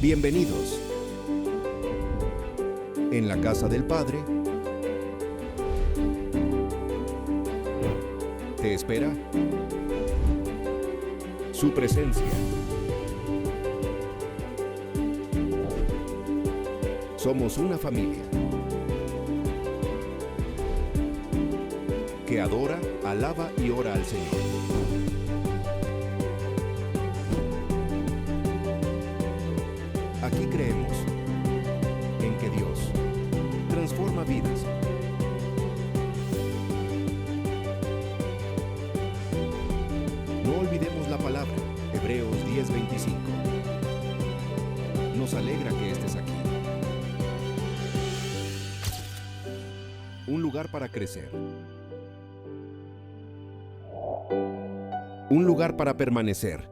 Bienvenidos. En la casa del Padre te espera su presencia. Somos una familia que adora, alaba y ora al Señor. Aquí creemos en que Dios transforma vidas. No olvidemos la palabra, Hebreos 10:25. Nos alegra que estés aquí. Un lugar para crecer. Un lugar para permanecer.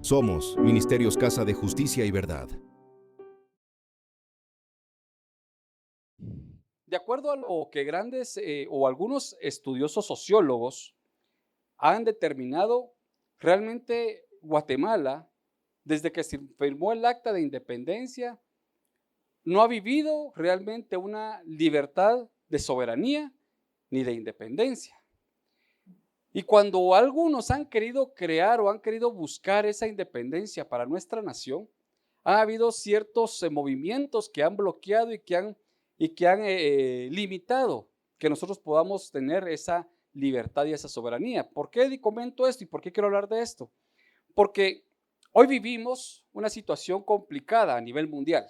Somos Ministerios Casa de Justicia y Verdad. De acuerdo a lo que grandes o algunos estudiosos sociólogos han determinado, realmente Guatemala, desde que se firmó el Acta de Independencia, no ha vivido realmente una libertad de soberanía ni de independencia. Y cuando algunos han querido crear o han querido buscar esa independencia para nuestra nación, ha habido ciertos movimientos que han bloqueado y que han limitado que nosotros podamos tener esa libertad y esa soberanía. ¿Por qué comento esto y por qué quiero hablar de esto? Porque hoy vivimos una situación complicada a nivel mundial,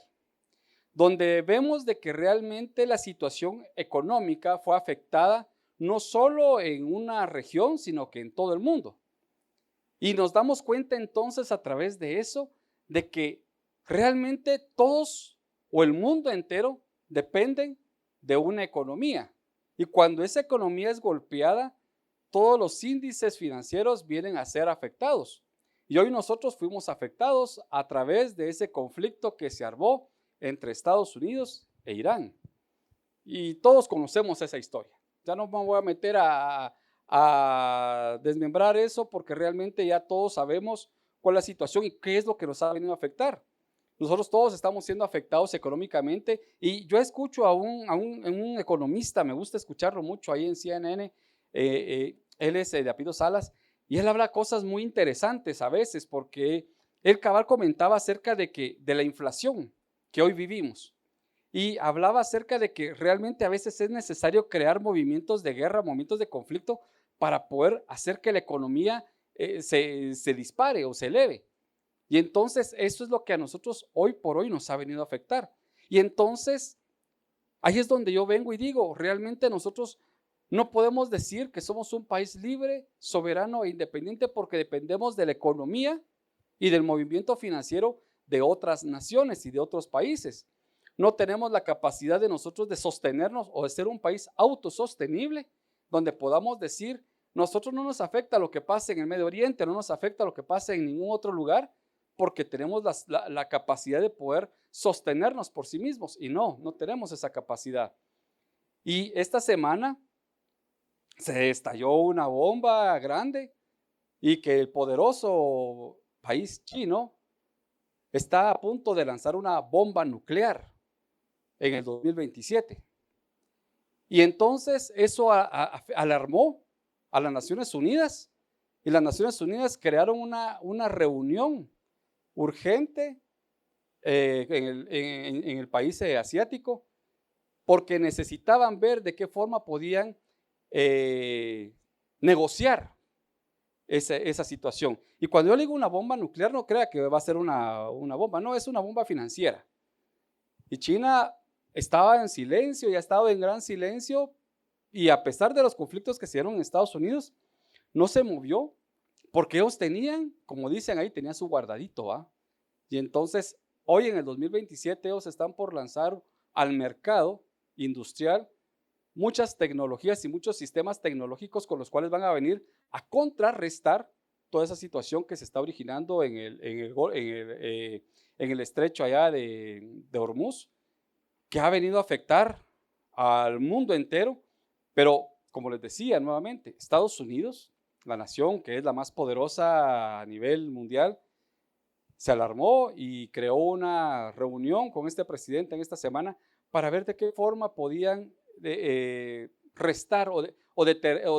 donde vemos de que realmente la situación económica fue afectada no solo en una región, sino que en todo el mundo. Y nos damos cuenta entonces a través de eso, de que realmente todos o el mundo entero dependen de una economía. Y cuando esa economía es golpeada, todos los índices financieros vienen a ser afectados. Y hoy nosotros fuimos afectados a través de ese conflicto que se armó entre Estados Unidos e Irán. Y todos conocemos esa historia. Ya no me voy a meter a desmembrar eso porque realmente ya todos sabemos cuál es la situación y qué es lo que nos ha venido a afectar. Nosotros todos estamos siendo afectados económicamente y yo escucho a un economista, me gusta escucharlo mucho ahí en CNN, él es de apellido Salas y él habla cosas muy interesantes a veces porque él cabal comentaba acerca de la inflación que hoy vivimos. Y hablaba acerca de que realmente a veces es necesario crear movimientos de guerra, movimientos de conflicto para poder hacer que la economía se dispare o se eleve. Y entonces eso es lo que a nosotros hoy por hoy nos ha venido a afectar. Y entonces ahí es donde yo vengo y digo, realmente nosotros no podemos decir que somos un país libre, soberano e independiente porque dependemos de la economía y del movimiento financiero de otras naciones y de otros países. No tenemos la capacidad de nosotros de sostenernos o de ser un país autosostenible, donde podamos decir, nosotros no nos afecta lo que pasa en el Medio Oriente, no nos afecta lo que pasa en ningún otro lugar, porque tenemos la capacidad de poder sostenernos por sí mismos. Y no tenemos esa capacidad. Y esta semana se estalló una bomba grande y que el poderoso país chino está a punto de lanzar una bomba nuclear en el 2027. Y entonces eso alarmó a las Naciones Unidas y las Naciones Unidas crearon una reunión urgente en el país asiático porque necesitaban ver de qué forma podían negociar esa situación. Y cuando yo le digo una bomba nuclear, no crea que va a ser una bomba, no, es una bomba financiera. Y China estaba en silencio y ha estado en gran silencio y a pesar de los conflictos que se dieron en Estados Unidos, no se movió porque ellos tenían, como dicen ahí, tenían su guardadito, ¿va? Y entonces, hoy en el 2027, ellos están por lanzar al mercado industrial muchas tecnologías y muchos sistemas tecnológicos con los cuales van a venir a contrarrestar toda esa situación que se está originando en el estrecho allá de Hormuz, que ha venido a afectar al mundo entero, pero como les decía nuevamente, Estados Unidos, la nación que es la más poderosa a nivel mundial, se alarmó y creó una reunión con este presidente en esta semana para ver de qué forma podían restar o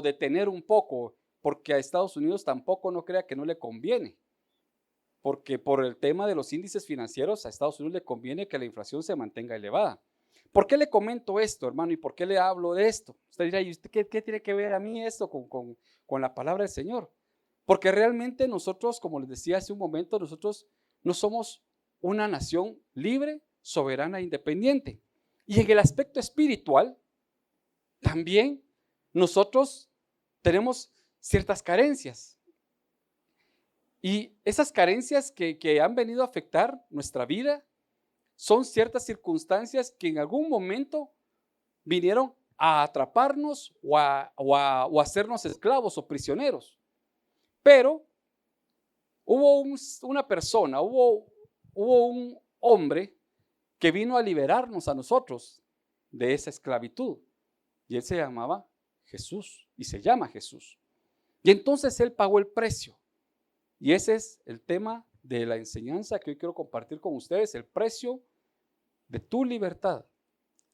detener un poco, porque a Estados Unidos tampoco no crea que no le conviene, porque por el tema de los índices financieros a Estados Unidos le conviene que la inflación se mantenga elevada. ¿Por qué le comento esto, hermano? ¿Y por qué le hablo de esto? Usted dirá, ¿y usted qué tiene que ver a mí esto con la palabra del Señor? Porque realmente nosotros, como les decía hace un momento, nosotros no somos una nación libre, soberana e independiente. Y en el aspecto espiritual, también nosotros tenemos ciertas carencias. Y esas carencias que han venido a afectar nuestra vida son ciertas circunstancias que en algún momento vinieron a atraparnos o a hacernos esclavos o prisioneros. Pero hubo una persona, hubo un hombre que vino a liberarnos a nosotros de esa esclavitud. Y él se llamaba Jesús y se llama Jesús. Y entonces él pagó el precio. Y ese es el tema de la enseñanza que hoy quiero compartir con ustedes, el precio de tu libertad.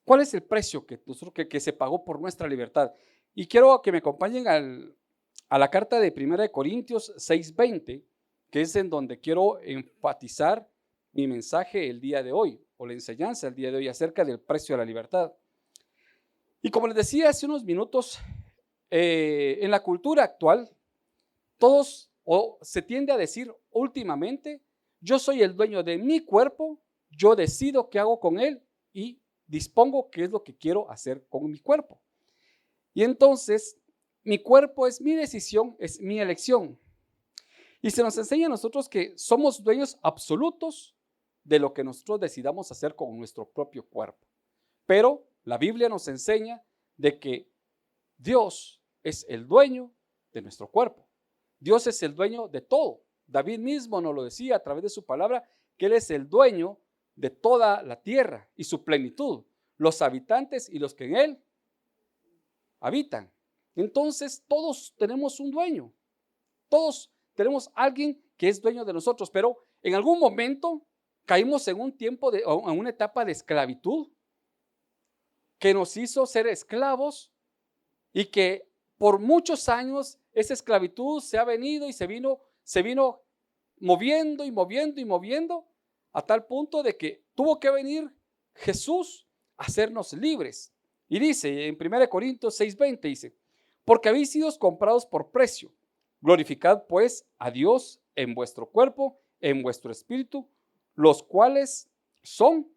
¿Cuál es el precio que se pagó por nuestra libertad? Y quiero que me acompañen a la carta de 1 Corintios 6:20, que es en donde quiero enfatizar mi mensaje el día de hoy, o la enseñanza el día de hoy acerca del precio de la libertad. Y como les decía hace unos minutos, en la cultura actual, todos se tiende a decir últimamente, yo soy el dueño de mi cuerpo, yo decido qué hago con él y dispongo qué es lo que quiero hacer con mi cuerpo. Y entonces, mi cuerpo es mi decisión, es mi elección. Y se nos enseña a nosotros que somos dueños absolutos de lo que nosotros decidamos hacer con nuestro propio cuerpo. Pero la Biblia nos enseña de que Dios es el dueño de nuestro cuerpo. Dios es el dueño de todo. David mismo nos lo decía a través de su palabra, que Él es el dueño de toda la tierra y su plenitud, los habitantes y los que en Él habitan. Entonces todos tenemos un dueño, todos tenemos alguien que es dueño de nosotros, pero en algún momento caímos en un tiempo, en una etapa de esclavitud que nos hizo ser esclavos y que por muchos años esa esclavitud se ha venido y se vino moviendo y moviendo y moviendo a tal punto de que tuvo que venir Jesús a hacernos libres. Y dice en 1 Corintios 6:20, dice, porque habéis sido comprados por precio, glorificad pues a Dios en vuestro cuerpo, en vuestro espíritu, los cuales son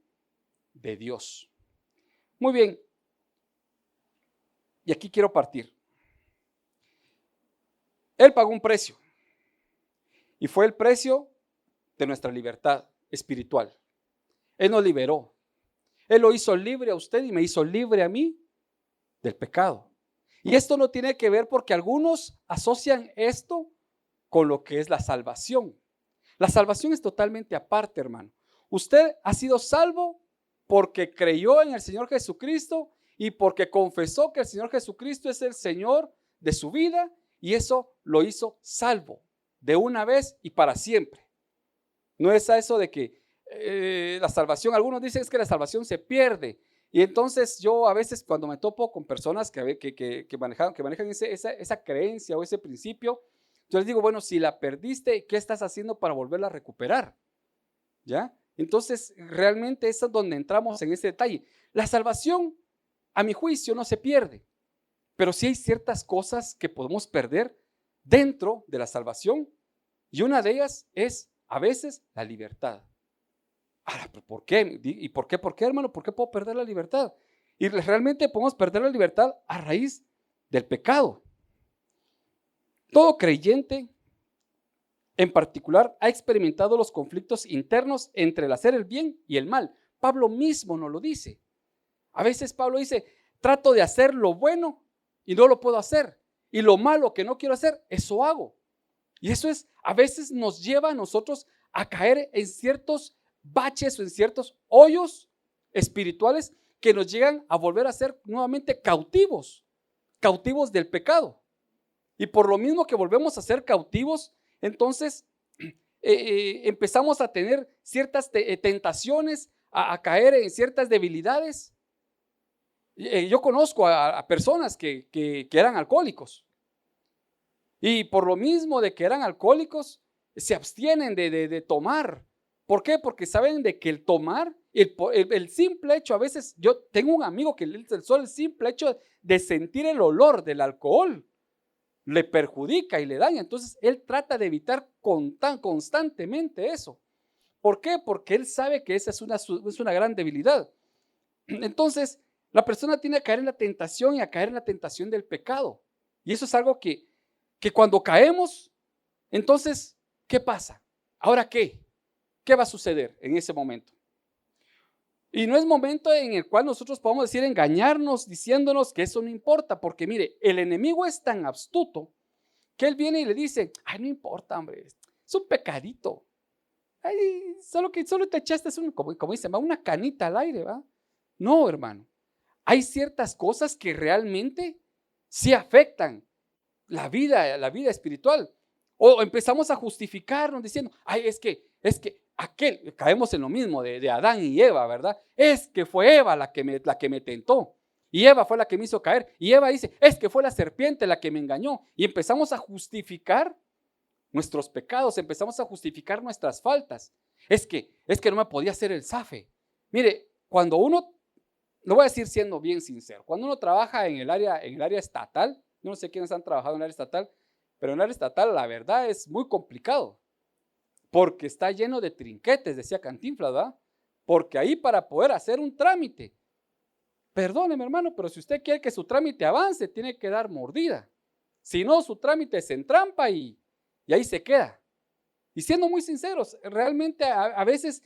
de Dios. Muy bien, y aquí quiero partir. Él pagó un precio y fue el precio de nuestra libertad espiritual. Él nos liberó. Él lo hizo libre a usted y me hizo libre a mí del pecado. Y esto no tiene que ver porque algunos asocian esto con lo que es la salvación. La salvación es totalmente aparte, hermano. Usted ha sido salvo porque creyó en el Señor Jesucristo y porque confesó que el Señor Jesucristo es el Señor de su vida y eso lo hizo salvo de una vez y para siempre. No es a eso de que la salvación, algunos dicen es que la salvación se pierde. Y entonces yo a veces cuando me topo con personas que manejan esa creencia o ese principio, yo les digo, bueno, si la perdiste, ¿qué estás haciendo para volverla a recuperar? ¿Ya? Entonces realmente es donde entramos en ese detalle. La salvación, a mi juicio, no se pierde, pero sí hay ciertas cosas que podemos perder dentro de la salvación y una de ellas es a veces la libertad. Ahora, ¿por qué? ¿Y por qué? ¿Por qué, hermano? ¿Por qué puedo perder la libertad? Y realmente podemos perder la libertad a raíz del pecado. Todo creyente, en particular, ha experimentado los conflictos internos entre el hacer el bien y el mal. Pablo mismo nos lo dice. A veces Pablo dice, trato de hacer lo bueno y no lo puedo hacer. Y lo malo que no quiero hacer, eso hago. Y eso a veces nos lleva a nosotros a caer en ciertos baches o en ciertos hoyos espirituales que nos llegan a volver a ser nuevamente cautivos del pecado. Y por lo mismo que volvemos a ser cautivos, entonces empezamos a tener ciertas tentaciones, a caer en ciertas debilidades. Yo conozco a personas que eran alcohólicos y por lo mismo de que eran alcohólicos se abstienen de tomar. ¿Por qué? Porque saben de que el tomar, el simple hecho, a veces yo tengo un amigo que el simple hecho de sentir el olor del alcohol le perjudica y le daña. Entonces él trata de evitar constantemente eso. ¿Por qué? Porque él sabe que esa es una gran debilidad. Entonces la persona tiene que caer en la tentación y a caer en la tentación del pecado. Y eso es algo que cuando caemos, entonces, ¿qué pasa? ¿Ahora qué? ¿Qué va a suceder en ese momento? Y no es momento en el cual nosotros podamos decir engañarnos diciéndonos que eso no importa, porque mire, el enemigo es tan astuto que él viene y le dice, ay, no importa, hombre, es un pecadito. Ay, solo te echaste como dicen, va una canita al aire, ¿va? No, hermano. Hay ciertas cosas que realmente sí afectan la vida espiritual. O empezamos a justificarnos diciendo, ay, es que caemos en lo mismo de Adán y Eva, ¿verdad? Es que fue Eva la que me tentó. Y Eva fue la que me hizo caer. Y Eva dice, es que fue la serpiente la que me engañó. Y empezamos a justificar nuestros pecados, empezamos a justificar nuestras faltas. Es que no me podía hacer el zafe. Mire, cuando uno, lo voy a decir siendo bien sincero, cuando uno trabaja en el área estatal, yo no sé quiénes han trabajado en el área estatal, pero en el área estatal la verdad es muy complicado, porque está lleno de trinquetes, decía Cantinflas, ¿verdad? Porque ahí para poder hacer un trámite, perdóneme hermano, pero si usted quiere que su trámite avance, tiene que dar mordida. Si no, su trámite se entrampa y ahí se queda. Y siendo muy sinceros, realmente a veces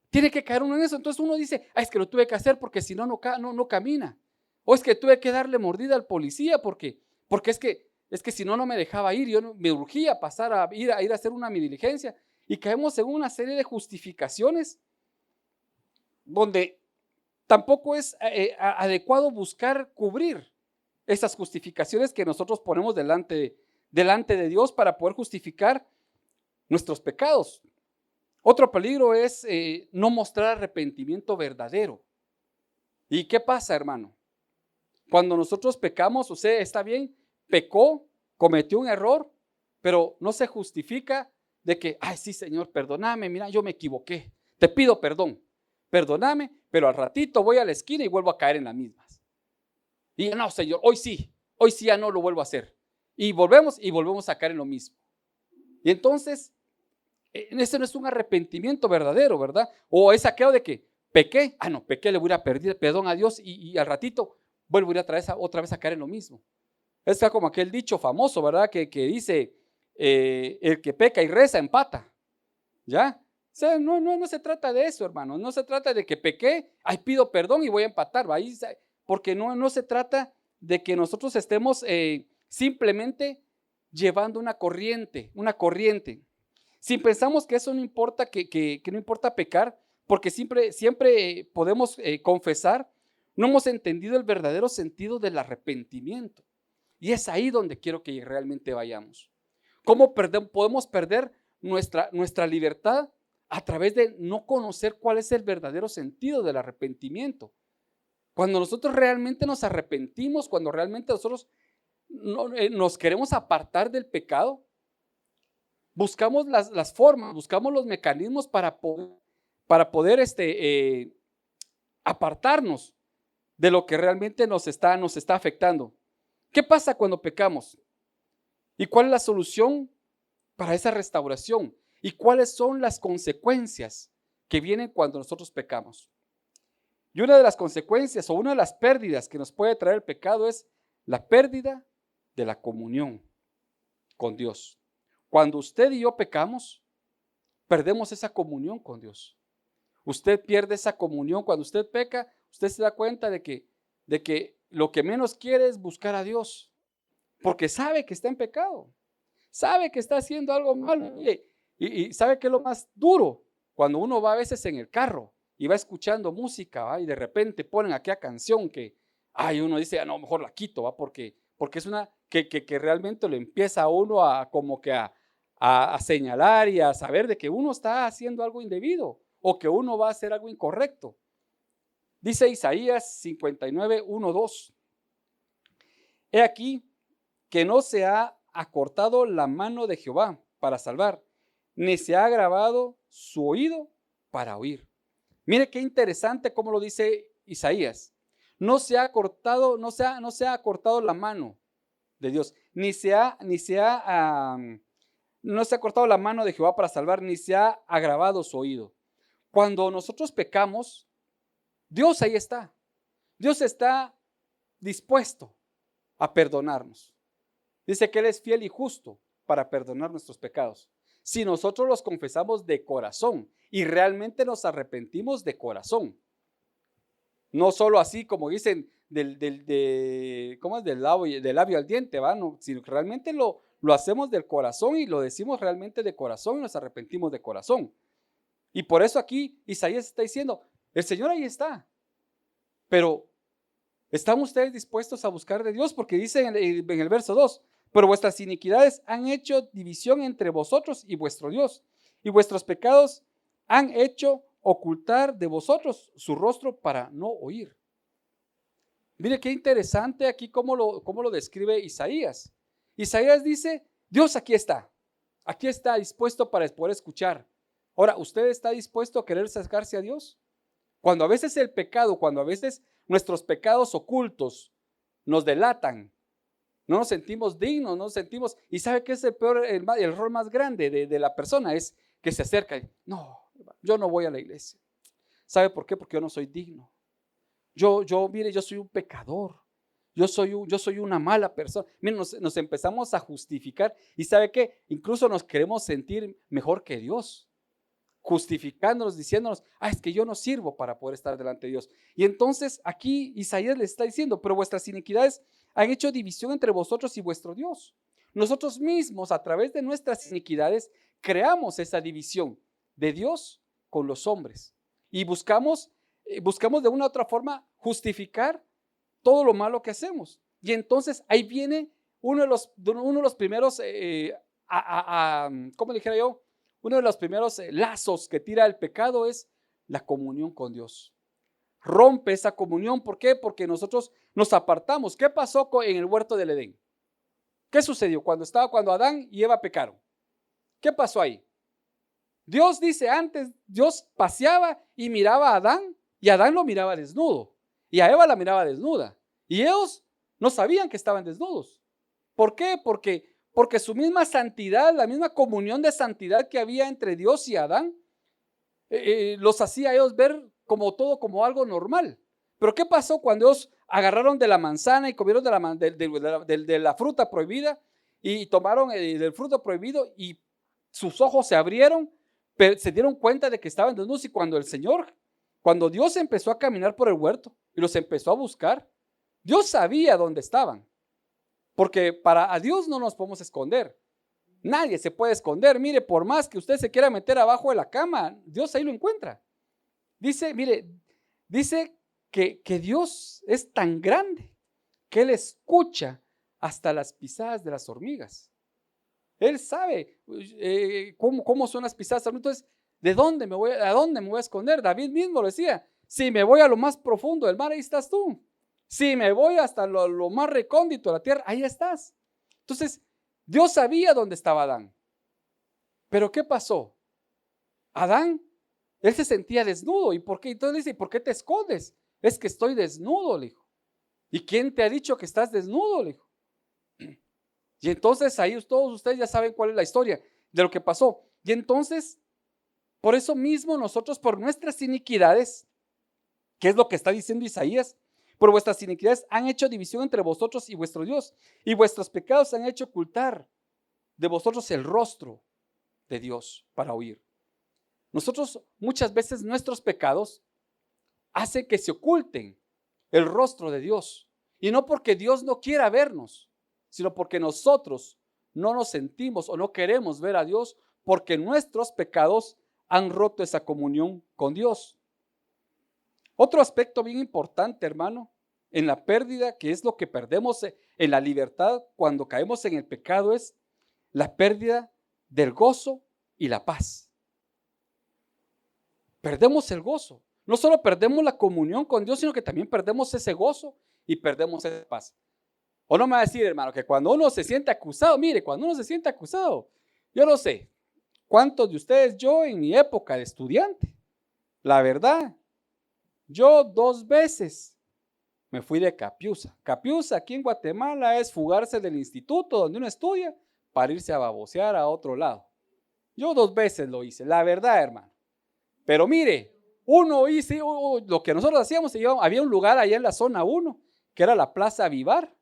tiene que caer uno en eso. Entonces uno dice, es que lo tuve que hacer porque si no, no camina. O es que tuve que darle mordida al policía porque es que si no, no me dejaba ir. Yo me urgía pasar a ir a hacer mi diligencia. Y caemos en una serie de justificaciones donde tampoco es adecuado buscar cubrir esas justificaciones que nosotros ponemos delante de Dios para poder justificar nuestros pecados. Otro peligro es no mostrar arrepentimiento verdadero. ¿Y qué pasa, hermano? Cuando nosotros pecamos, usted está bien, pecó, cometió un error, pero no se justifica de que, ay, sí, Señor, perdóname, mira, yo me equivoqué, te pido perdón, perdóname, pero al ratito voy a la esquina y vuelvo a caer en las mismas. Y no, Señor, hoy sí ya no lo vuelvo a hacer. Y volvemos a caer en lo mismo. Y entonces, ese no es un arrepentimiento verdadero, ¿verdad? O es aquello de que pequé, pequé, le voy a pedir perdón a Dios y al ratito vuelvo a ir otra vez a caer en lo mismo. Es como aquel dicho famoso, ¿verdad? Que dice, el que peca y reza empata, ¿ya? O sea, no se trata de eso, hermano. No se trata de que pequé, ay, pido perdón y voy a empatar, ¿va? Porque no se trata de que nosotros estemos simplemente llevando una corriente. Si pensamos que eso no importa, que no importa pecar, porque siempre podemos confesar, no hemos entendido el verdadero sentido del arrepentimiento. Y es ahí donde quiero que realmente vayamos. ¿Cómo podemos perder nuestra libertad? A través de no conocer cuál es el verdadero sentido del arrepentimiento. Cuando nosotros realmente nos arrepentimos, cuando realmente nosotros nos queremos apartar del pecado, buscamos las formas, buscamos los mecanismos para poder apartarnos de lo que realmente nos está afectando. ¿Qué pasa cuando pecamos? ¿Y cuál es la solución para esa restauración? ¿Y cuáles son las consecuencias que vienen cuando nosotros pecamos? Y una de las consecuencias o una de las pérdidas que nos puede traer el pecado es la pérdida de la comunión con Dios. Cuando usted y yo pecamos, perdemos esa comunión con Dios. Usted pierde esa comunión. Cuando usted peca, usted se da cuenta de que lo que menos quiere es buscar a Dios, porque sabe que está en pecado, sabe que está haciendo algo malo. Y sabe que es lo más duro, cuando uno va a veces en el carro y va escuchando música, ¿va? Y de repente ponen aquella canción que uno dice, no, mejor la quito, ¿va? Porque es una que realmente lo empieza a uno a a señalar y a saber de que uno está haciendo algo indebido o que uno va a hacer algo incorrecto. Dice Isaías 59, 1, 2. He aquí que no se ha acortado la mano de Jehová para salvar, ni se ha agravado su oído para oír. Mire qué interesante cómo lo dice Isaías. No se ha cortado la mano de Dios, no se ha cortado la mano de Jehová para salvar, ni se ha agravado su oído. Cuando nosotros pecamos, Dios ahí está. Dios está dispuesto a perdonarnos. Dice que Él es fiel y justo para perdonar nuestros pecados. Si nosotros los confesamos de corazón y realmente nos arrepentimos de corazón. No solo así como dicen del labio al diente, ¿va? No, sino que realmente lo hacemos del corazón y lo decimos realmente de corazón y nos arrepentimos de corazón. Y por eso aquí Isaías está diciendo, el Señor ahí está, pero ¿están ustedes dispuestos a buscar de Dios? Porque dice en el verso 2, pero vuestras iniquidades han hecho división entre vosotros y vuestro Dios, y vuestros pecados han hecho ocultar de vosotros su rostro para no oír. Mire qué interesante aquí cómo lo describe Isaías. Isaías dice, Dios aquí está dispuesto para poder escuchar. Ahora, ¿usted está dispuesto a querer acercarse a Dios? Cuando a veces cuando a veces nuestros pecados ocultos nos delatan, no nos sentimos dignos, no nos sentimos, y ¿sabe qué es el error más grande de la persona? Es que se acerca y, no, yo no voy a la iglesia. ¿Sabe por qué? Porque yo no soy digno. Mire, yo soy un pecador. Yo soy una mala persona. Mire, nos empezamos a justificar y ¿sabe qué? Incluso nos queremos sentir mejor que Dios, justificándonos, diciéndonos, es que yo no sirvo para poder estar delante de Dios. Y entonces aquí Isaías les está diciendo, pero vuestras iniquidades han hecho división entre vosotros y vuestro Dios. Nosotros mismos, a través de nuestras iniquidades, creamos esa división de Dios con los hombres y buscamos de una u otra forma justificar todo lo malo que hacemos. Y entonces ahí viene uno de los primeros, ¿cómo dijera yo? Uno de los primeros lazos que tira el pecado es la comunión con Dios. Rompe esa comunión. ¿Por qué? Porque nosotros nos apartamos. ¿Qué pasó en el huerto del Edén? ¿Qué sucedió cuando Adán y Eva pecaron? ¿Qué pasó ahí? Dios dice antes, Dios paseaba y miraba a Adán y Adán lo miraba desnudo y a Eva la miraba desnuda y ellos no sabían que estaban desnudos. ¿Por qué? Porque su misma santidad, la misma comunión de santidad que había entre Dios y Adán, los hacía a ellos ver como algo normal. Pero ¿qué pasó cuando ellos agarraron de la manzana y comieron de la fruta prohibida y tomaron del fruto prohibido y sus ojos se abrieron, pero se dieron cuenta de que estaban desnudos? Y cuando Dios empezó a caminar por el huerto y los empezó a buscar, Dios sabía dónde estaban. Porque para a Dios no nos podemos esconder. Nadie se puede esconder. Mire, por más que usted se quiera meter abajo de la cama, Dios ahí lo encuentra. Dice que Dios es tan grande que Él escucha hasta las pisadas de las hormigas. Él sabe cómo son las pisadas. Entonces, ¿a dónde me voy a esconder? David mismo lo decía, si me voy a lo más profundo del mar, ahí estás tú. Si me voy hasta lo más recóndito de la tierra, ahí estás. Entonces, Dios sabía dónde estaba Adán. Pero ¿qué pasó? Adán, él se sentía desnudo. ¿Y por qué? Entonces dice, ¿por qué te escondes? Es que estoy desnudo, le dijo. ¿Y quién te ha dicho que estás desnudo? Le dijo. Y entonces ahí todos ustedes ya saben cuál es la historia de lo que pasó. Y entonces, por eso mismo nosotros, por nuestras iniquidades, ¿qué es lo que está diciendo Isaías? Por vuestras iniquidades han hecho división entre vosotros y vuestro Dios, y vuestros pecados han hecho ocultar de vosotros el rostro de Dios para oír. Nosotros muchas veces nuestros pecados hacen que se oculten el rostro de Dios, y no porque Dios no quiera vernos, sino porque nosotros no nos sentimos o no queremos ver a Dios, porque nuestros pecados han roto esa comunión con Dios. Otro aspecto bien importante, hermano, en la pérdida, que es lo que perdemos en la libertad cuando caemos en el pecado, es la pérdida del gozo y la paz. Perdemos el gozo. No solo perdemos la comunión con Dios, sino que también perdemos ese gozo y perdemos esa paz. O no me va a decir, hermano, que cuando uno se siente acusado, mire, cuando uno se siente acusado, yo no sé cuántos de ustedes, yo en mi época de estudiante, la verdad, yo 2 veces me fui de Capiusa. Capiusa aquí en Guatemala es fugarse del instituto donde uno estudia para irse a babosear a otro lado. Yo 2 veces lo hice, la verdad, hermano. Pero mire, uno hice lo que nosotros hacíamos, había un lugar allá en la zona 1, que era la Plaza Vivar,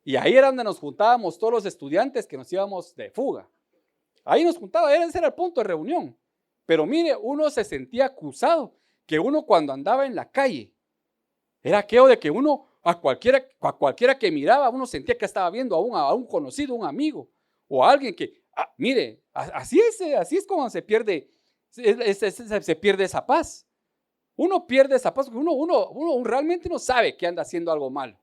y ahí era donde nos juntábamos todos los estudiantes que nos íbamos de fuga. Ahí nos juntábamos, ese era el punto de reunión. Pero mire, uno se sentía acusado, que uno cuando andaba en la calle, era aquello de que uno, a cualquiera que miraba, uno sentía que estaba viendo a un conocido, un amigo, o a alguien que, mire, así es como se pierde esa paz. Uno pierde esa paz porque uno realmente no sabe que anda haciendo algo malo.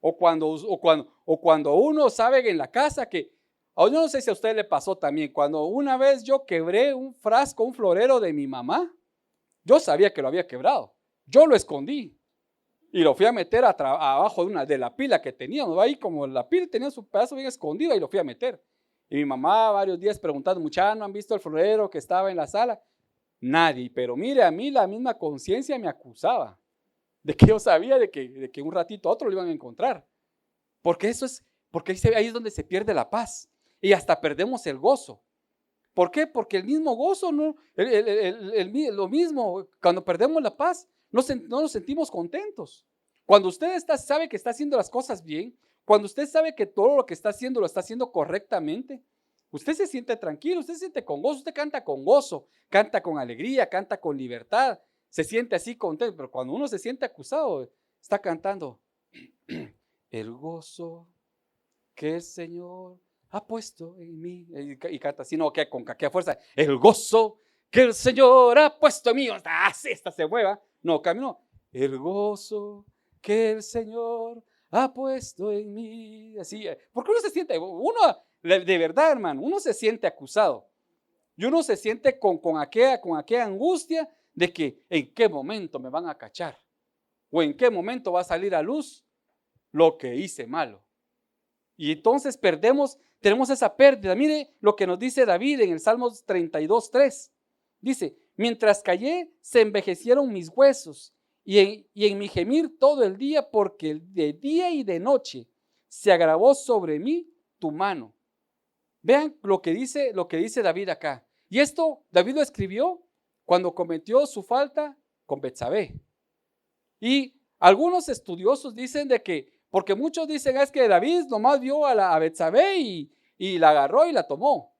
O cuando uno sabe en la casa que, yo no sé si a usted le pasó también, cuando una vez yo quebré un frasco, un florero de mi mamá, yo sabía que lo había quebrado, yo lo escondí y lo fui a meter abajo de la pila que teníamos, ahí como la pila tenía su pedazo bien escondido y lo fui a meter. Y mi mamá varios días preguntando, muchachos, ¿no han visto el florero que estaba en la sala? Nadie, pero mire, a mí la misma conciencia me acusaba de que yo sabía de que un ratito a otro lo iban a encontrar. Porque ahí es donde se pierde la paz y hasta perdemos el gozo. ¿Por qué? Porque el mismo gozo, ¿no? Lo mismo, cuando perdemos la paz, no nos sentimos contentos. Cuando usted sabe que está haciendo las cosas bien, cuando usted sabe que todo lo que está haciendo lo está haciendo correctamente, usted se siente tranquilo, usted se siente con gozo, usted canta con gozo, canta con alegría, canta con libertad, se siente así contento. Pero cuando uno se siente acusado, está cantando el gozo que el Señor ha puesto en mí, y canta así, no, que con qué fuerza, el gozo que el Señor ha puesto en mí, así esta se mueva, no, camino, el gozo que el Señor ha puesto en mí, así, porque uno se siente, de verdad, hermano, uno se siente acusado, y uno se siente con aquella angustia de que en qué momento me van a cachar, o en qué momento va a salir a luz lo que hice malo. Y entonces tenemos esa pérdida. Mire lo que nos dice David en el Salmo 32:3. Dice, mientras callé, se envejecieron mis huesos y en mi gemir todo el día, porque de día y de noche se agravó sobre mí tu mano. Vean lo que dice David acá. Y esto David lo escribió cuando cometió su falta con Betsabé. Y algunos estudiosos dicen de que, porque muchos dicen es que David nomás vio a Betsabé y la agarró y la tomó.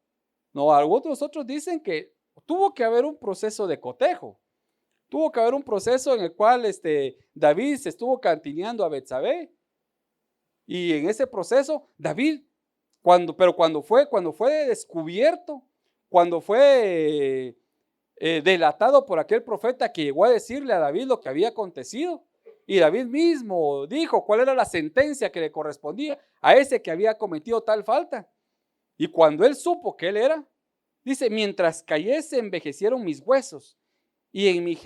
No, algunos otros dicen que tuvo que haber un proceso de cotejo. Tuvo que haber un proceso en el cual David se estuvo cantineando a Betsabé. Y en ese proceso, David, cuando fue descubierto, cuando fue delatado por aquel profeta que llegó a decirle a David lo que había acontecido, y David mismo dijo cuál era la sentencia que le correspondía a ese que había cometido tal falta. Y cuando él supo que él era, dice, mientras callé se envejecieron mis huesos, y en mi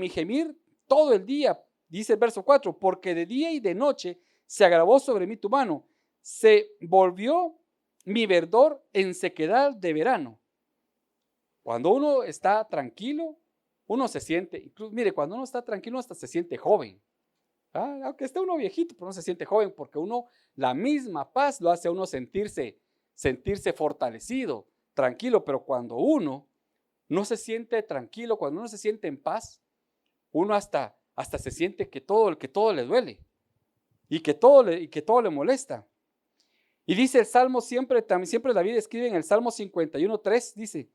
gemir todo el día, dice el verso 4, porque de día y de noche se agravó sobre mí tu mano, se volvió mi verdor en sequedad de verano. Cuando uno está tranquilo, uno se siente, incluso, mire, cuando uno está tranquilo, hasta se siente joven. Aunque esté uno viejito, pero uno se siente joven porque la misma paz lo hace a uno sentirse fortalecido, tranquilo. Pero cuando uno no se siente tranquilo, cuando uno se siente en paz, uno hasta se siente que todo le duele y que todo le molesta. Y dice el Salmo siempre David escribe en el Salmo 51:3, dice,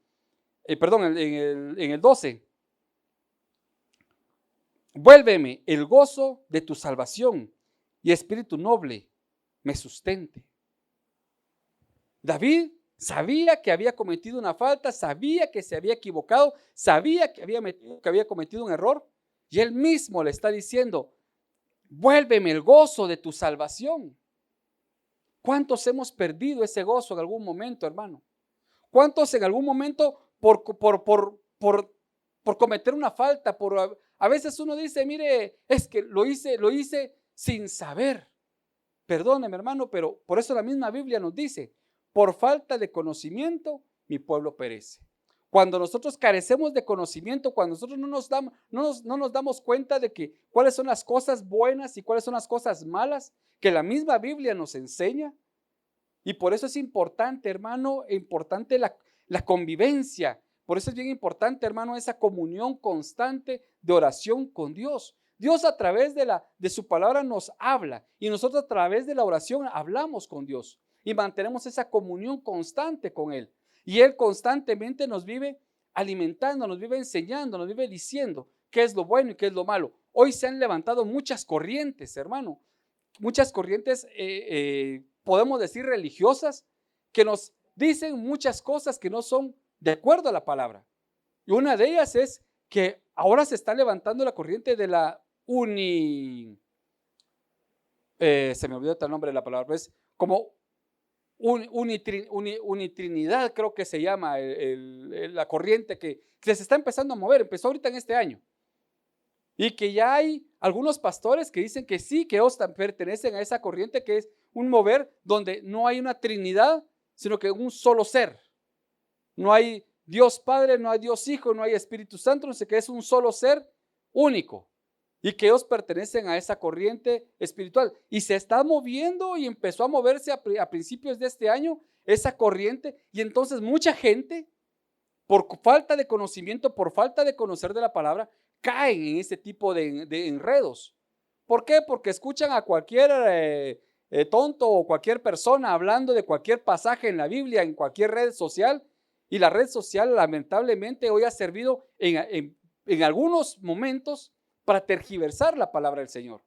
en el 12, vuélveme el gozo de tu salvación y espíritu noble me sustente. David sabía que había cometido una falta, sabía que se había equivocado, sabía que había cometido un error, y él mismo le está diciendo, vuélveme el gozo de tu salvación. ¿Cuántos hemos perdido ese gozo en algún momento, hermano? ¿Cuántos en algún momento por cometer una falta, a veces uno dice, mire, es que lo hice sin saber? Perdóneme, hermano, pero por eso la misma Biblia nos dice, por falta de conocimiento, mi pueblo perece. Cuando nosotros carecemos de conocimiento, cuando nosotros no nos damos cuenta de que cuáles son las cosas buenas y cuáles son las cosas malas, que la misma Biblia nos enseña. Y por eso es importante, hermano, importante la convivencia. Por eso es bien importante, hermano, esa comunión constante de oración con Dios. Dios a través de su palabra nos habla y nosotros a través de la oración hablamos con Dios y mantenemos esa comunión constante con Él. Y Él constantemente nos vive alimentando, nos vive enseñando, nos vive diciendo qué es lo bueno y qué es lo malo. Hoy se han levantado muchas corrientes, hermano, muchas corrientes, podemos decir religiosas, que nos dicen muchas cosas que no son de acuerdo a la palabra. Y una de ellas es que ahora se está levantando la corriente de la se me olvidó el nombre de la palabra, pues como unitrinidad, creo que se llama la corriente que se está empezando a mover, empezó ahorita en este año. Y que ya hay algunos pastores que dicen que sí, que ellos pertenecen a esa corriente que es un mover donde no hay una trinidad, sino que un solo ser. No hay Dios Padre, no hay Dios Hijo, no hay Espíritu Santo, no sé qué, es un solo ser único. Y que ellos pertenecen a esa corriente espiritual. Y se está moviendo y empezó a moverse a principios de este año esa corriente. Y entonces mucha gente, por falta de conocimiento, por falta de conocer de la palabra, caen en ese tipo de enredos. ¿Por qué? Porque escuchan a cualquier tonto o cualquier persona hablando de cualquier pasaje en la Biblia, en cualquier red social. Y la red social lamentablemente hoy ha servido en algunos momentos para tergiversar la palabra del Señor.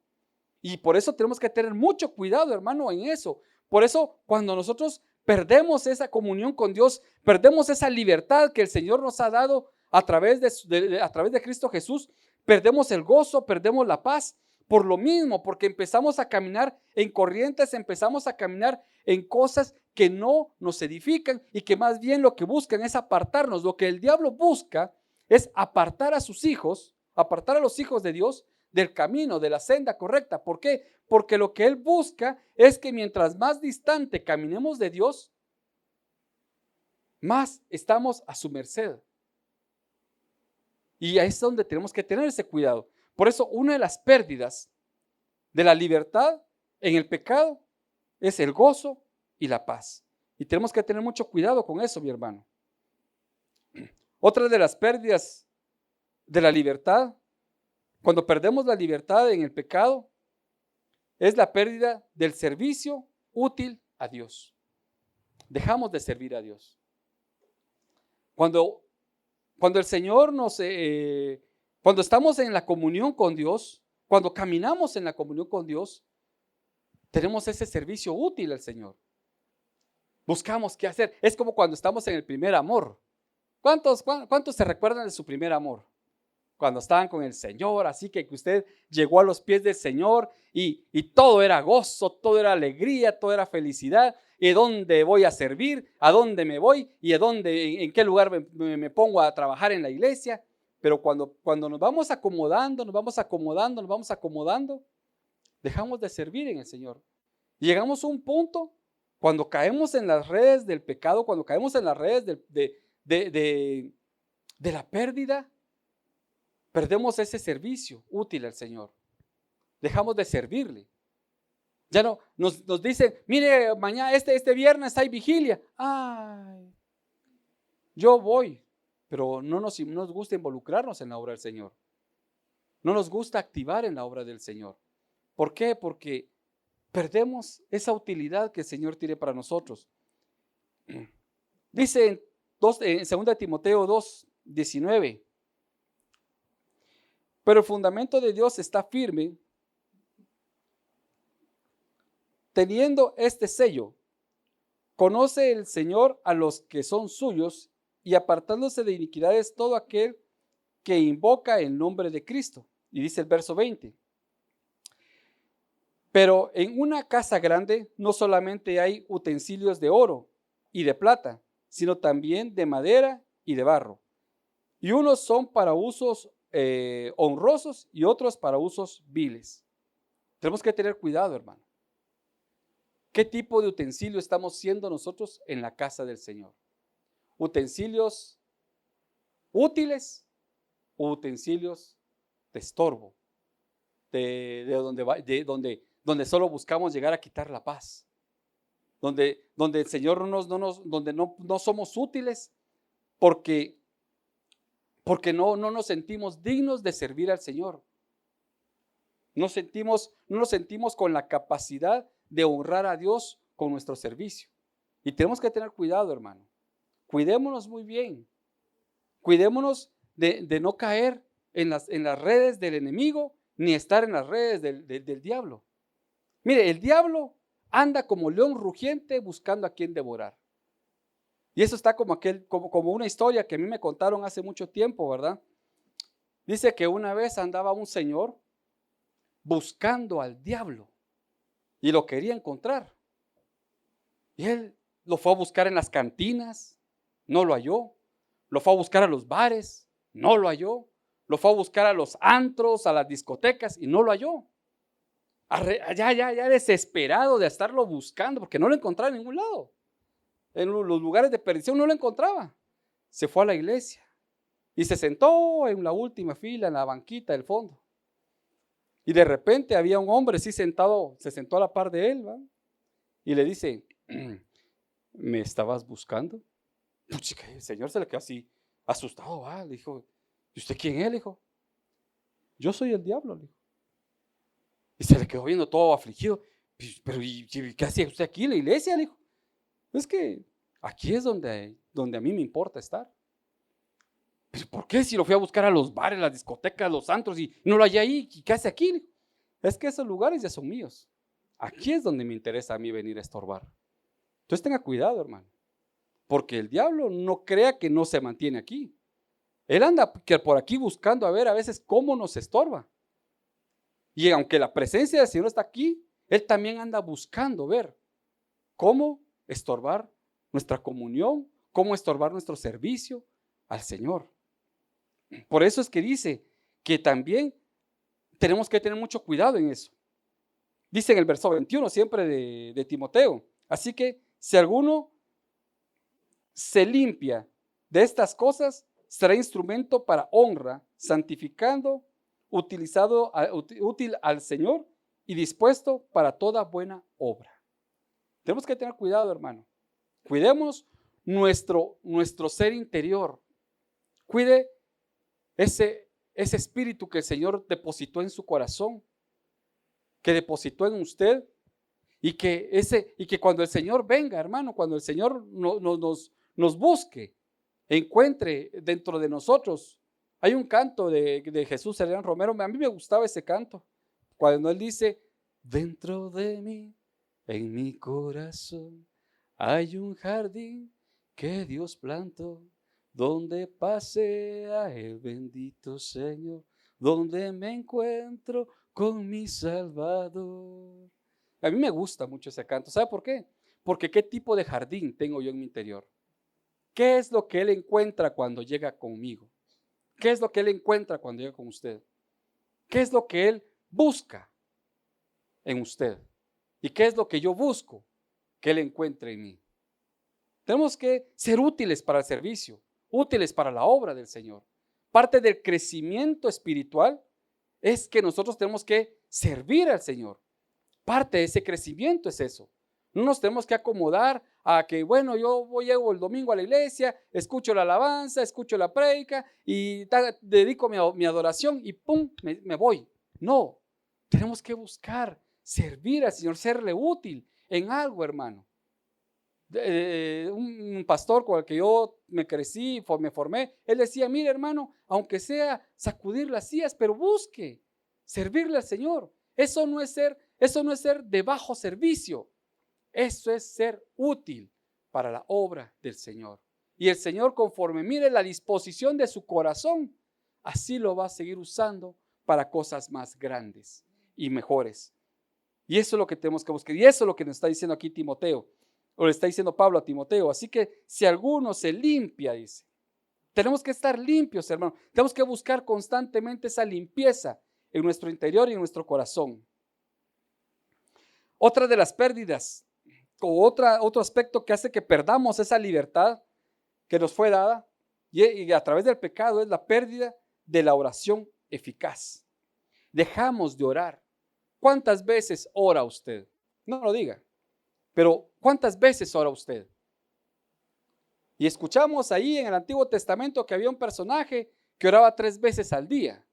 Y por eso tenemos que tener mucho cuidado, hermano, en eso. Por eso cuando nosotros perdemos esa comunión con Dios, perdemos esa libertad que el Señor nos ha dado a través de Cristo Jesús, perdemos el gozo, perdemos la paz. Por lo mismo, porque empezamos a caminar en corrientes, empezamos a caminar en cosas que no nos edifican y que más bien lo que buscan es apartarnos. Lo que el diablo busca es apartar a sus hijos, apartar a los hijos de Dios del camino, de la senda correcta. ¿Por qué? Porque lo que él busca es que mientras más distante caminemos de Dios, más estamos a su merced. Y ahí es donde tenemos que tener ese cuidado. Por eso una de las pérdidas de la libertad en el pecado es el gozo y la paz. Y tenemos que tener mucho cuidado con eso, mi hermano. Otra de las pérdidas de la libertad, cuando perdemos la libertad en el pecado, es la pérdida del servicio útil a Dios. Dejamos de servir a Dios. Cuando el Señor cuando estamos en la comunión con Dios, cuando caminamos en la comunión con Dios, tenemos ese servicio útil al Señor. Buscamos qué hacer. Es como cuando estamos en el primer amor. ¿Cuántos se recuerdan de su primer amor? Cuando estaban con el Señor, así que usted llegó a los pies del Señor y todo era gozo, todo era alegría, todo era felicidad. ¿Y dónde voy a servir? ¿A dónde me voy? ¿Y en qué lugar me pongo a trabajar en la iglesia? Pero cuando nos vamos acomodando, dejamos de servir en el Señor. Y llegamos a un punto cuando caemos en las redes del pecado, cuando caemos en las redes de la pérdida, perdemos ese servicio útil al Señor. Dejamos de servirle. Ya no nos dicen, mire, mañana, este viernes hay vigilia. Ay, yo voy. Pero no nos gusta involucrarnos en la obra del Señor. No nos gusta activar en la obra del Señor. ¿Por qué? Porque perdemos esa utilidad que el Señor tiene para nosotros. Dice en 2 Timoteo 2:19. Pero el fundamento de Dios está firme, teniendo este sello. Conoce el Señor a los que son suyos, y apartándose de iniquidades todo aquel que invoca el nombre de Cristo. Y dice el verso 20. Pero en una casa grande no solamente hay utensilios de oro y de plata, sino también de madera y de barro. Y unos son para usos honrosos y otros para usos viles. Tenemos que tener cuidado, hermano. ¿Qué tipo de utensilio estamos siendo nosotros en la casa del Señor? ¿Utensilios útiles o utensilios de estorbo? Donde solo buscamos llegar a quitar la paz. Donde el Señor donde no somos útiles porque no nos sentimos dignos de servir al Señor. No nos sentimos con la capacidad de honrar a Dios con nuestro servicio. Y tenemos que tener cuidado, hermano. Cuidémonos muy bien. Cuidémonos de no caer en las redes del enemigo, ni estar en las redes del diablo. Mire, el diablo anda como león rugiente buscando a quien devorar. Y eso está como una historia que a mí me contaron hace mucho tiempo, ¿verdad? Dice que una vez andaba un señor buscando al diablo y lo quería encontrar. Y él lo fue a buscar en las cantinas, no lo halló. Lo fue a buscar a los bares, no lo halló. Lo fue a buscar a los antros, a las discotecas y no lo halló. Ya desesperado de estarlo buscando porque no lo encontraba en ningún lado. En los lugares de perdición no lo encontraba. Se fue a la iglesia y se sentó en la última fila, en la banquita del fondo. Y de repente había un hombre así sentado, se sentó a la par de él, ¿va? Y le dice, ¿me estabas buscando? El señor se le quedó así asustado, ¿va? Le dijo, ¿y usted quién es? Le dijo, yo soy el diablo, le dijo. Y se le quedó viendo todo afligido. Pero ¿y qué hacía usted aquí en la iglesia? Le dijo, es que aquí es donde a mí me importa estar. ¿Pero por qué? Si lo fui a buscar a los bares, las discotecas, los antros y no lo hallé ahí, ¿qué hace aquí? Es que esos lugares ya son míos. Aquí es donde me interesa a mí venir a estorbar. Entonces tenga cuidado, hermano, porque el diablo no crea que no se mantiene aquí. Él anda por aquí buscando a ver a veces cómo nos estorba. Y aunque la presencia del Señor está aquí, Él también anda buscando ver cómo estorbar nuestra comunión, cómo estorbar nuestro servicio al Señor. Por eso es que dice que también tenemos que tener mucho cuidado en eso. Dice en el verso 21 siempre de Timoteo, así que si alguno se limpia de estas cosas, será instrumento para honra, santificando, útil al Señor y dispuesto para toda buena obra. Tenemos que tener cuidado, hermano. Cuidemos nuestro ser interior. Cuide ese espíritu que el Señor depositó en su corazón, que depositó en usted, y que cuando el Señor venga, hermano, cuando el Señor nos busque, encuentre dentro de nosotros. Hay un canto de Jesús Herrán Romero, a mí me gustaba ese canto, cuando él dice, dentro de mí, en mi corazón, hay un jardín que Dios plantó, donde pasea el bendito Señor, donde me encuentro con mi Salvador. A mí me gusta mucho ese canto. ¿Sabe por qué? Porque ¿qué tipo de jardín tengo yo en mi interior? ¿Qué es lo que Él encuentra cuando llega conmigo? ¿Qué es lo que Él encuentra cuando llega con usted? ¿Qué es lo que Él busca en usted? ¿Y qué es lo que yo busco que Él encuentre en mí? Tenemos que ser útiles para el servicio, útiles para la obra del Señor. Parte del crecimiento espiritual es que nosotros tenemos que servir al Señor. Parte de ese crecimiento es eso. No nos tenemos que acomodar a que, bueno, llego el domingo a la iglesia, escucho la alabanza, escucho la prédica y dedico mi adoración y ¡pum! Me voy. No, tenemos que buscar servir al Señor, serle útil en algo, hermano. Un pastor con el que yo me crecí, me formé, él decía, mire hermano, aunque sea sacudir las sillas, pero busque servirle al Señor. Eso no es ser de bajo servicio, eso es ser útil para la obra del Señor. Y el Señor, conforme mire la disposición de su corazón, así lo va a seguir usando para cosas más grandes y mejores. Y eso es lo que tenemos que buscar. Y eso es lo que nos está diciendo aquí Timoteo, o le está diciendo Pablo a Timoteo. Así que si alguno se limpia, dice, tenemos que estar limpios, hermano. Tenemos que buscar constantemente esa limpieza en nuestro interior y en nuestro corazón. Otra de las pérdidas, o otro aspecto que hace que perdamos esa libertad que nos fue dada, y a través del pecado, es la pérdida de la oración eficaz. Dejamos de orar. ¿Cuántas veces ora usted? No lo diga, pero ¿cuántas veces ora usted? Y escuchamos ahí en el Antiguo Testamento que había un personaje que oraba 3 veces al día.